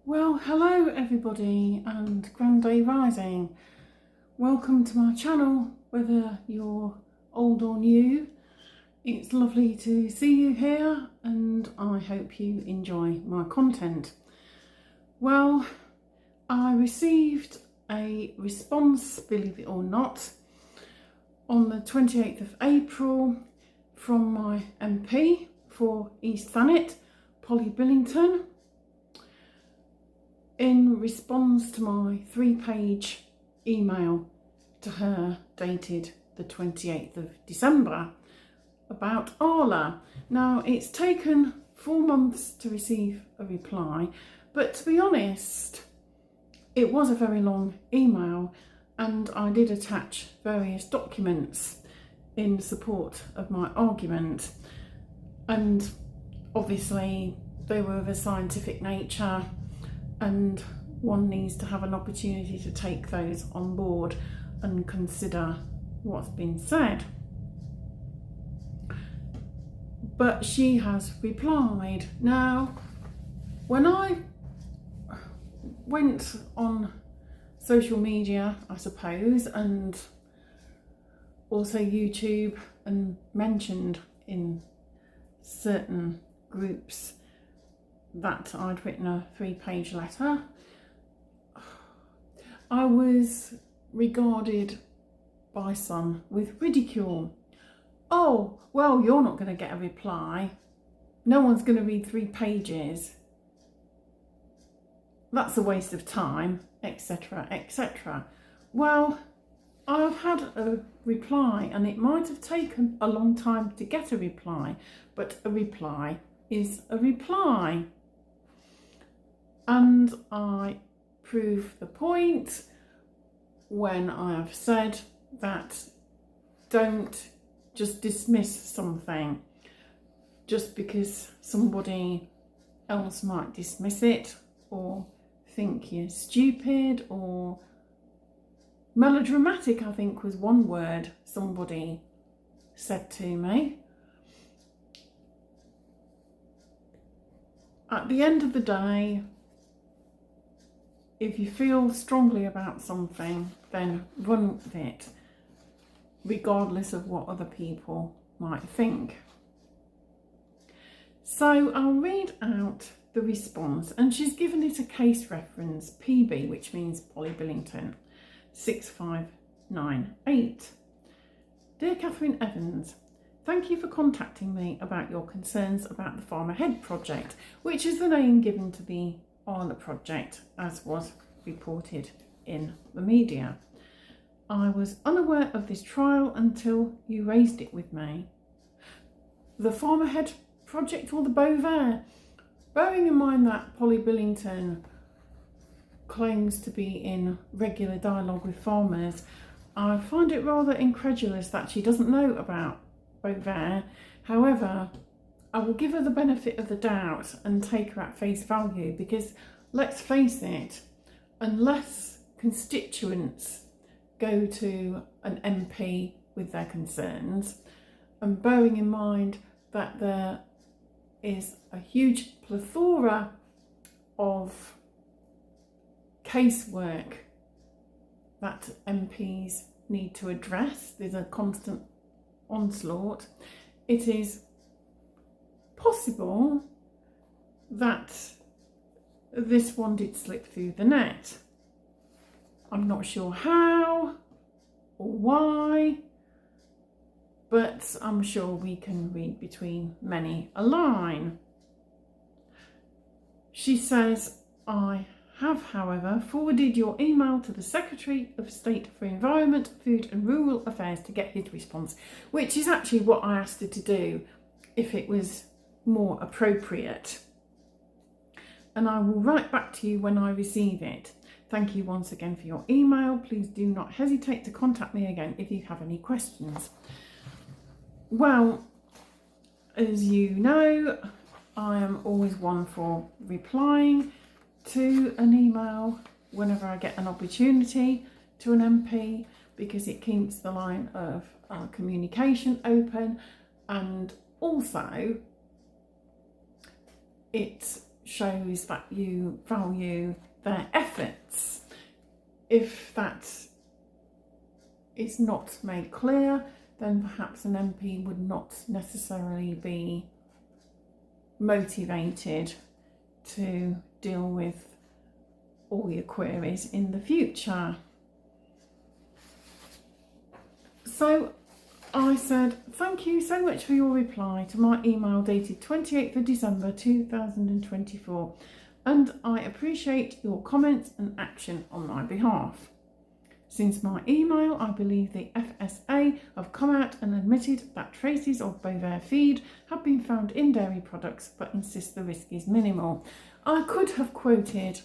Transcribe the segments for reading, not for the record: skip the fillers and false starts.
Well, hello everybody and grand day rising. Welcome to my channel, whether you're old or new. It's lovely to see you here and I hope you enjoy my content. Well, I received a response, believe it or not, on the 28th of April from my MP for East Thanet, Polly Billington, in response to my 3-page email to her dated the 28th of December about ARLA. Now, it's taken 4 months to receive a reply, but to be honest, it was a very long email and I did attach various documents in support of my argument, and obviously they were of a scientific nature and one needs to have an opportunity to take those on board and consider what's been said. But she has replied. Now, when I went on social media, I suppose, and also YouTube, and mentioned in certain groups that I'd written a 3-page letter, I was regarded by some with ridicule. Oh, well, you're not going to get a reply. No one's going to read 3 pages. That's a waste of time, etc., etc. Well, I've had a reply and it might have taken a long time to get a reply, but a reply is a reply. And I prove the point when I have said that don't just dismiss something just because somebody else might dismiss it or think you're stupid or melodramatic, I think was one word somebody said to me. At the end of the day, if you feel strongly about something, then run with it, regardless of what other people might think. So I'll read out the response, and she's given it a case reference, PB, which means Polly Billington, 6598. Dear Catherine Evans, thank you for contacting me about your concerns about the Farm Ahead project, which is the name given to the ARLA project, as was reported in the media. I was unaware of this trial until you raised it with me. The Farm Ahead project or the Beauvais? Bearing in mind that Polly Billington claims to be in regular dialogue with farmers, I find it rather incredulous that she doesn't know about Beauvais. However, I will give her the benefit of the doubt and take her at face value, because let's face it, unless constituents go to an MP with their concerns, and bearing in mind that there is a huge plethora of casework that MPs need to address, there's a constant onslaught, it is possible that this one did slip through the net. I'm not sure how or why, but I'm sure we can read between many a line. She says, I have, however, forwarded your email to the Secretary of State for Environment, Food and Rural Affairs to get his response, which is actually what I asked her to do if it was more appropriate. And I will write back to you when I receive it. Thank you once again for your email. Please do not hesitate to contact me again if you have any questions. Well, as you know, I am always one for replying to an email whenever I get an opportunity to an MP, because it keeps the line of communication open, and also it shows that you value their efforts. If that is not made clear, then perhaps an MP would not necessarily be motivated to deal with all your queries in the future. So I said, thank you so much for your reply to my email dated 28th of December 2024, and I appreciate your comments and action on my behalf. Since my email, I believe the FSA have come out and admitted that traces of bovine feed have been found in dairy products, but insist the risk is minimal. I could have quoted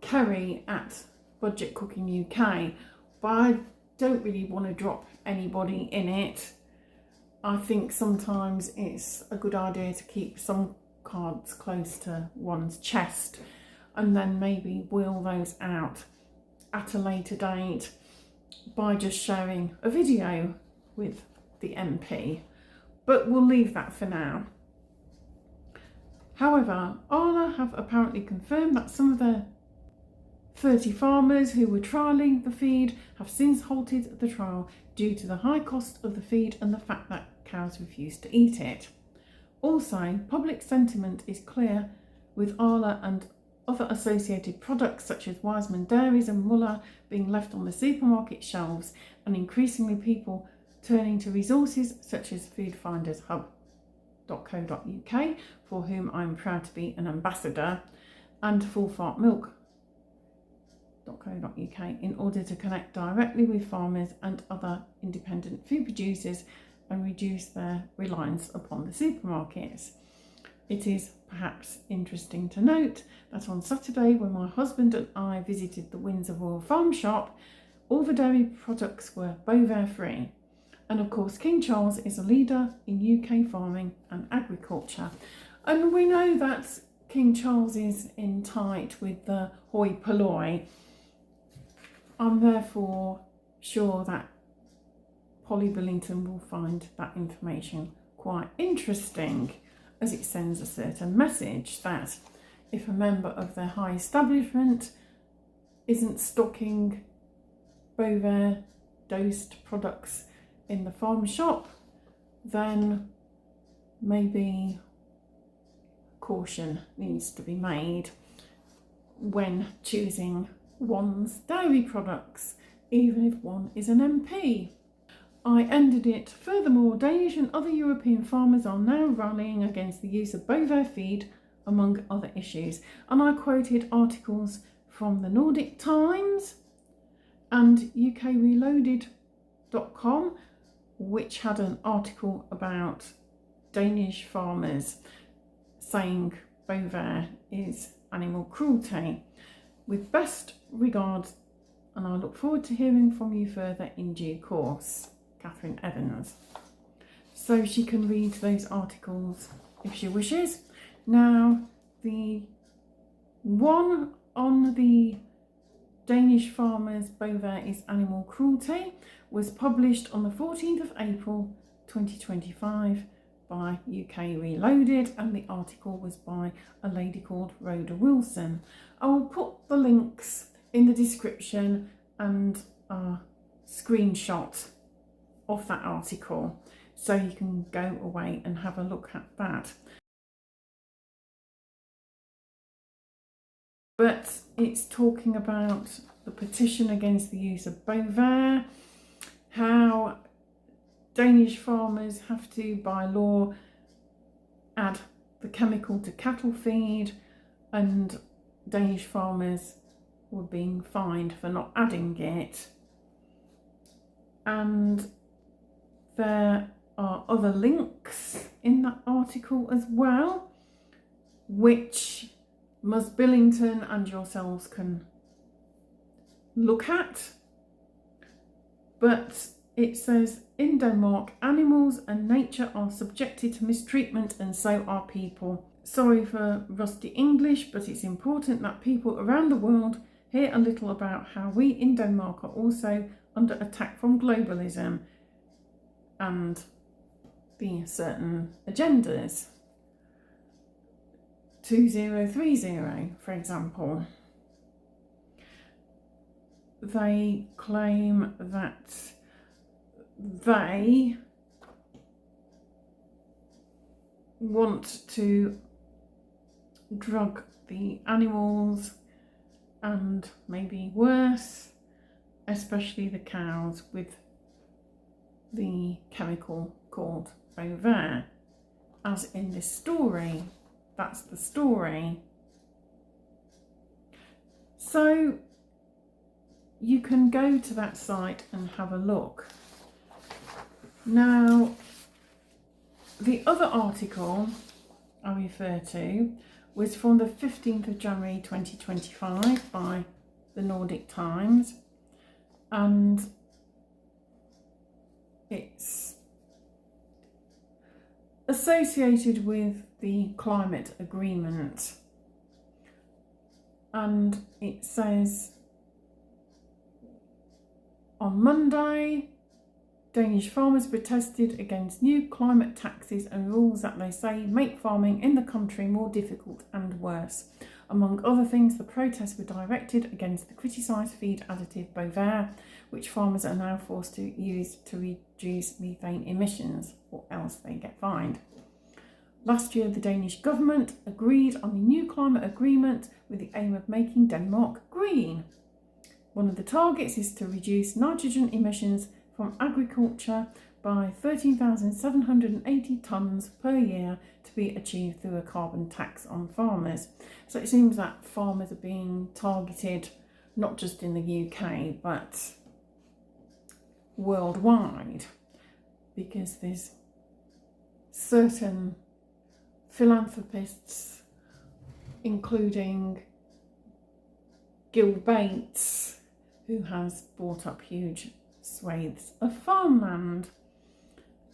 Kerry at Budget Cooking UK, but I don't really want to drop anybody in it. I think sometimes it's a good idea to keep some cards close to one's chest and then maybe wheel those out at a later date by just sharing a video with the MP. But we'll leave that for now. However, ARLA have apparently confirmed that some of the 30 farmers who were trialling the feed have since halted the trial due to the high cost of the feed and the fact that cows refuse to eat it. Also, public sentiment is clear, with ARLA and other associated products such as Wiseman Dairies and Muller being left on the supermarket shelves, and increasingly people turning to resources such as foodfindershub.co.uk, for whom I'm proud to be an ambassador, and fullfartmilk.co.uk in order to connect directly with farmers and other independent food producers and reduce their reliance upon the supermarkets. It is perhaps interesting to note that on Saturday, when my husband and I visited the Windsor Royal Farm Shop, all the dairy products were bovine free. And of course, King Charles is a leader in UK farming and agriculture. And we know that King Charles is in tight with the hoi polloi. I'm therefore sure that Polly Billington will find that information quite interesting, as it sends a certain message that if a member of their high establishment isn't stocking bovine dosed products in the farm shop, then maybe caution needs to be made when choosing one's dairy products, even if one is an MP. I ended it. Furthermore, Danish and other European farmers are now rallying against the use of bovine feed, among other issues. And I quoted articles from the Nordic Times and ukreloaded.com, which had an article about Danish farmers saying bovine is animal cruelty. With best regards, and I look forward to hearing from you further in due course. Catherine Evans. So she can read those articles if she wishes. Now, the one on the Danish farmers bovine is animal cruelty was published on the 14th of April 2025 by UK Reloaded, and the article was by a lady called Rhoda Wilson. I will put the links in the description and a screenshot of that article so you can go away and have a look at that. But it's talking about the petition against the use of bovine, how Danish farmers have to, by law, add the chemical to cattle feed, and Danish farmers were being fined for not adding it. And there are other links in that article as well, which Ms Billington and yourselves can look at. But it says, in Denmark, animals and nature are subjected to mistreatment, and so are people. Sorry for rusty English, but it's important that people around the world hear a little about how we in Denmark are also under attack from globalism and the certain agendas. 2030, for example. They claim that they want to drug the animals and maybe worse, especially the cows, with the chemical called Bovaer, as in this story. That's the story. So you can go to that site and have a look. Now, the other article I refer to was from the 15th of January 2025 by the Nordic Times, and it's associated with the climate agreement, and it says on Monday, Danish farmers protested against new climate taxes and rules that they say make farming in the country more difficult and worse. Among other things, the protests were directed against the criticised feed additive Bovaer, which farmers are now forced to use to reduce methane emissions, or else they get fined. Last year, the Danish government agreed on the new climate agreement with the aim of making Denmark green. One of the targets is to reduce nitrogen emissions from agriculture by 13,780 tonnes per year, to be achieved through a carbon tax on farmers. So it seems that farmers are being targeted not just in the UK but worldwide, because there's certain philanthropists, including Gil Bates, who has bought up huge swathes of farmland,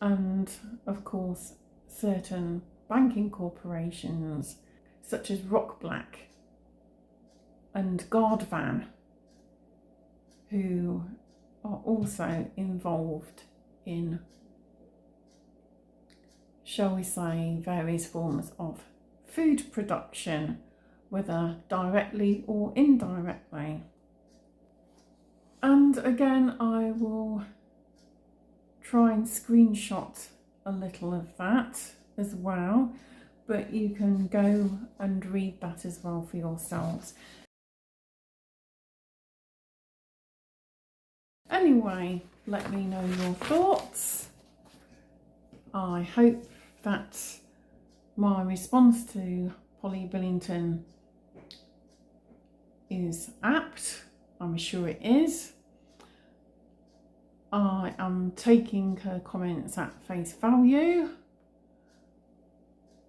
and of course certain banking corporations such as Rockblack and Guardvan, who are also involved in, shall we say, various forms of food production, whether directly or indirectly. And again, I will try and screenshot a little of that as well, but you can go and read that as well for yourselves. Anyway, let me know your thoughts. I hope that my response to Polly Billington is apt. I'm sure it is. I am taking her comments at face value.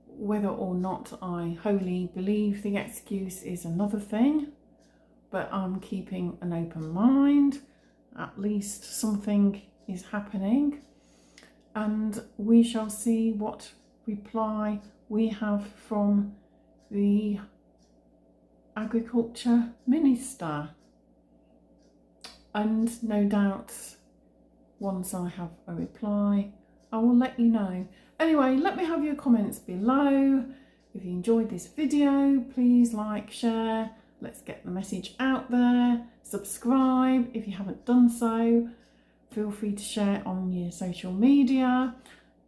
Whether or not I wholly believe the excuse is another thing, but I'm keeping an open mind. At least something is happening, and we shall see what reply we have from the Agriculture Minister. And no doubt, once I have a reply, I will let you know. Anyway, let me have your comments below. If you enjoyed this video, please like, share. Let's get the message out there. Subscribe if you haven't done so. Feel free to share on your social media.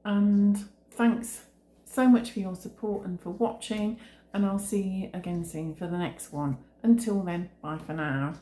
And thanks so much for your support and for watching. And I'll see you again soon for the next one. Until then, bye for now.